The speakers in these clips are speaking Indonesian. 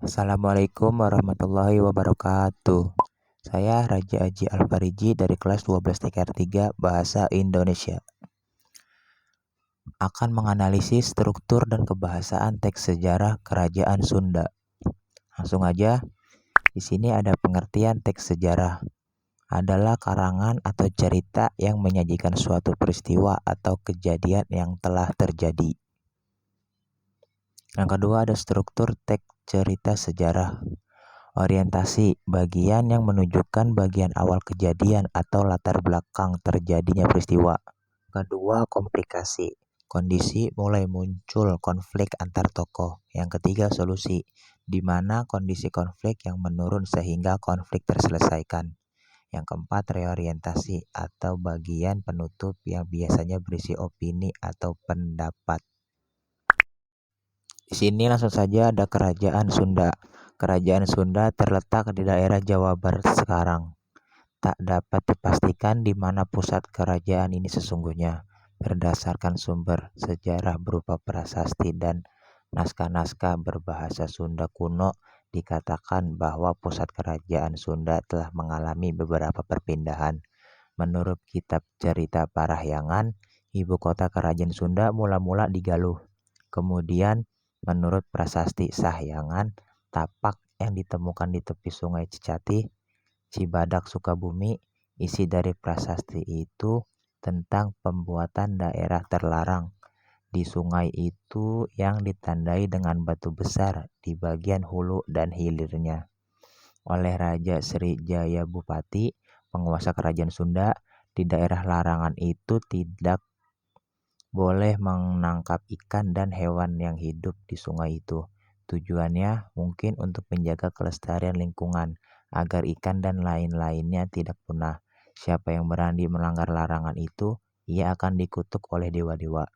Assalamualaikum warahmatullahi wabarakatuh. Saya Raja Aji Alfariji dari kelas 12 TKR 3 Bahasa Indonesia. Akan menganalisis struktur dan kebahasaan teks sejarah Kerajaan Sunda. Langsung aja. Di sini ada pengertian teks sejarah. Adalah karangan atau cerita yang menyajikan suatu peristiwa atau kejadian yang telah terjadi. Yang kedua ada struktur teks cerita sejarah. Orientasi, bagian yang menunjukkan bagian awal kejadian atau latar belakang terjadinya peristiwa. Kedua, komplikasi, kondisi mulai muncul konflik antar tokoh. Yang ketiga, solusi, di mana kondisi konflik yang menurun sehingga konflik terselesaikan. Yang keempat, reorientasi atau bagian penutup yang biasanya berisi opini atau pendapat. Di sini langsung saja ada Kerajaan Sunda. Kerajaan Sunda terletak di daerah Jawa Barat sekarang. Tak dapat dipastikan di mana pusat kerajaan ini sesungguhnya. Berdasarkan sumber sejarah berupa prasasti dan naskah-naskah berbahasa Sunda kuno, dikatakan bahwa pusat kerajaan Sunda telah mengalami beberapa perpindahan. Menurut kitab cerita Parahyangan, ibu kota kerajaan Sunda mula-mula di Galuh. Kemudian, menurut prasasti Sahyangan, tapak yang ditemukan di tepi sungai Cicatih, Cibadak, Sukabumi, isi dari prasasti itu tentang pembuatan daerah terlarang di sungai itu yang ditandai dengan batu besar di bagian hulu dan hilirnya oleh Raja Sri Jaya Bupati, penguasa kerajaan Sunda. Di daerah larangan itu tidak boleh menangkap ikan dan hewan yang hidup di sungai itu. Tujuannya mungkin untuk menjaga kelestarian lingkungan agar ikan dan lain-lainnya tidak punah. Siapa yang berani melanggar larangan itu, ia akan dikutuk oleh dewa-dewa.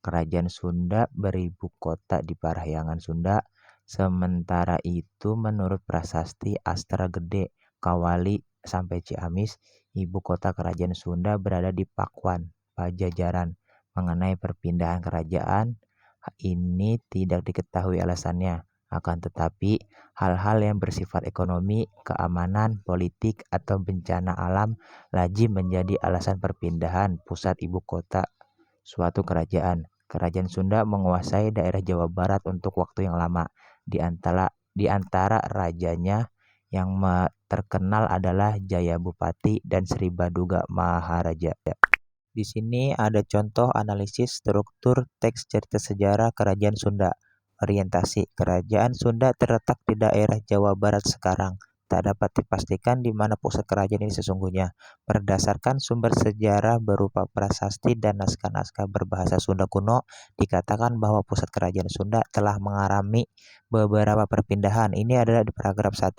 Kerajaan Sunda beribu kota di Parahyangan Sunda. Sementara itu menurut prasasti Astra Gede Kawali sampai Ciamis, ibu kota kerajaan Sunda berada di Pakuan, Pajajaran. Mengenai perpindahan kerajaan ini tidak diketahui alasannya, akan tetapi hal-hal yang bersifat ekonomi, keamanan, politik, atau bencana alam lazim menjadi alasan perpindahan pusat ibu kota suatu kerajaan. Kerajaan Sunda menguasai daerah Jawa Barat untuk waktu yang lama. Di antara rajanya yang terkenal adalah Jaya Bupati dan Sri Baduga Maharaja. Di sini ada contoh analisis struktur teks cerita sejarah Kerajaan Sunda. Orientasi, Kerajaan Sunda terletak di daerah Jawa Barat sekarang. Tak dapat dipastikan di mana pusat kerajaan ini sesungguhnya. Berdasarkan sumber sejarah berupa prasasti dan naskah-naskah berbahasa Sunda kuno, dikatakan bahwa pusat kerajaan Sunda telah mengalami beberapa perpindahan. Ini adalah di paragraf 1.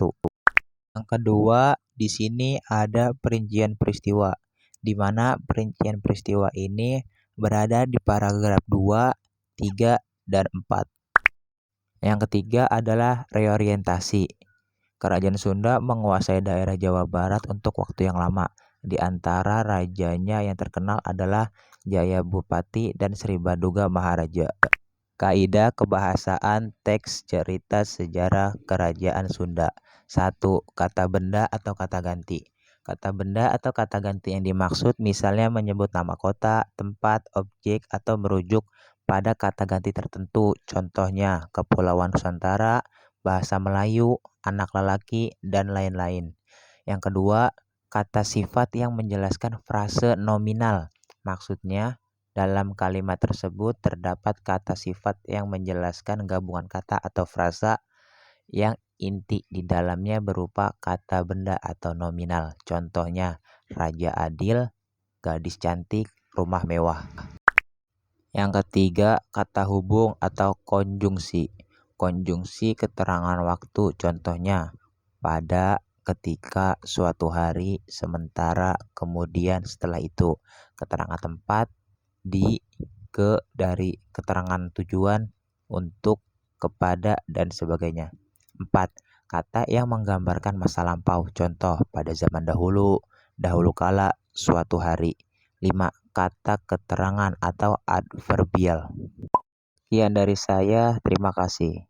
Yang kedua, di sini ada perincian peristiwa, di mana perincian peristiwa ini berada di paragraf 2, 3, dan 4. Yang ketiga adalah reorientasi. Kerajaan Sunda menguasai daerah Jawa Barat untuk waktu yang lama. Di antara rajanya yang terkenal adalah Jaya Bupati dan Sri Baduga Maharaja. Kaidah kebahasaan teks cerita sejarah Kerajaan Sunda. 1. Kata benda atau kata ganti. Kata benda atau kata ganti yang dimaksud misalnya menyebut nama kota, tempat, objek, atau merujuk pada kata ganti tertentu. Contohnya Kepulauan Nusantara, bahasa Melayu, anak lelaki, dan lain-lain. Yang kedua, kata sifat yang menjelaskan frase nominal. Maksudnya, dalam kalimat tersebut terdapat kata sifat yang menjelaskan gabungan kata atau frasa yang inti di dalamnya berupa kata benda atau nominal. Contohnya, raja adil, gadis cantik, rumah mewah. Yang ketiga, kata hubung atau konjungsi. Konjungsi keterangan waktu, contohnya pada, ketika, suatu hari, sementara, kemudian, setelah itu. Keterangan tempat, di, ke, dari, keterangan tujuan, untuk, kepada, dan sebagainya. 4. Kata yang menggambarkan masa lampau, contoh pada zaman dahulu, dahulu kala, suatu hari. 5. Kata keterangan atau adverbial. Sekian dari saya, terima kasih.